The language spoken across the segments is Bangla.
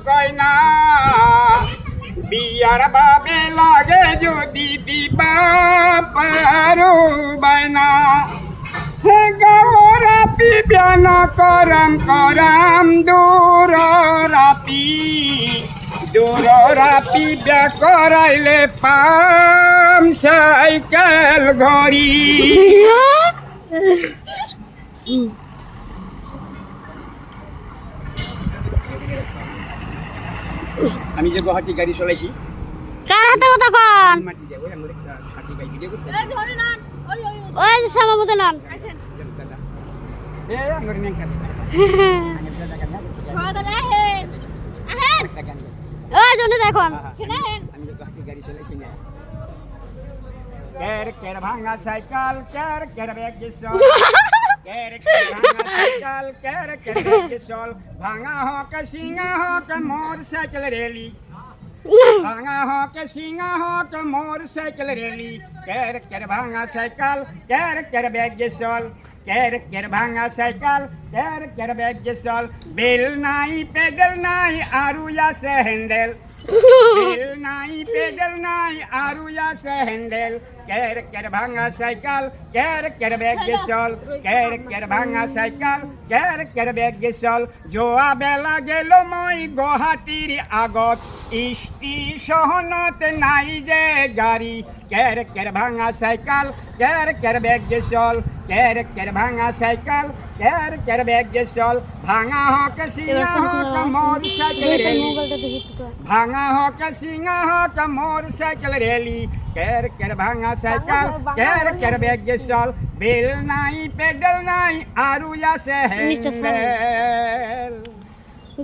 কয় না বিয়ার বাবে লাগে যদি দিবা পারো বায়না গাওরা পিবিয়ান করাম দূর রাতি বিয়া করাইলে পাম সাইকেল ঘড়ি আমি যে গুয়াহাটি গাড়ি চলাইছি কার হাতে কথা কোন মাটি দে ওই আমরা হাতি গাড়ি ভিডিও করতে ওই যে সামা মত নন এ আমরা নেন কাটে ওই জন্য দেখুন আমি যে গুয়াহাটি গাড়ি চলাইছি না কের ভাঙা সাইকেল কের ব্যাগ গেছল কের ভাঙা সাইকেল কের ব্যাগ গেছল ভাঙা হোক সিঙা হোক মোর সাইকেল রেলি ভাঙা হোক সিঙা হোক মোর সাইকেল রেলি কের ভাঙা সাইকেল কের ব্যাগ গেছল কের ভাঙা সাইকেল কের ব্যাগ গেছল বেল নাই পেডেল নাই আরু আছে হ্যান্ডেল বেল নাই পেডেল নাই আরু আছে হ্যান্ডেল কের ভাঙা সাইকেল কের ব্যাগ গেছল কের ভাঙা সাইকেল কের ব্যাগ গেছল জোয়া বেলা গেল মই গুয়াহাটির আগত স্টেশনত নাই যে গাড়ি কের ভাঙা সাইকেল কের ব্যাগ গেছল কের ভাঙা সাইকেল কের ব্যাগ গেছল ভাঙা হোক সিঙা হোক মোর সাইকেল রেলি ভাঙা হোক সিঙা হোক মোর সাইকেল রেলি কের ভাঙা সাইকেল কের ব্যাগ গেছল বেল নাই পেডেল নাই আরু আছে হ্যান্ডেল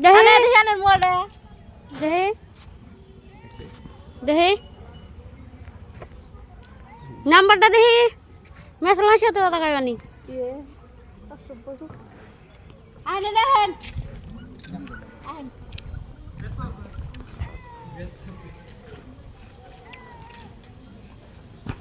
দেখে ধ্যানের মোড়ে দেখে দেখে নাম্বারটা দেখি মেসেলের সাথে কথা কইবানি আরে দেখেন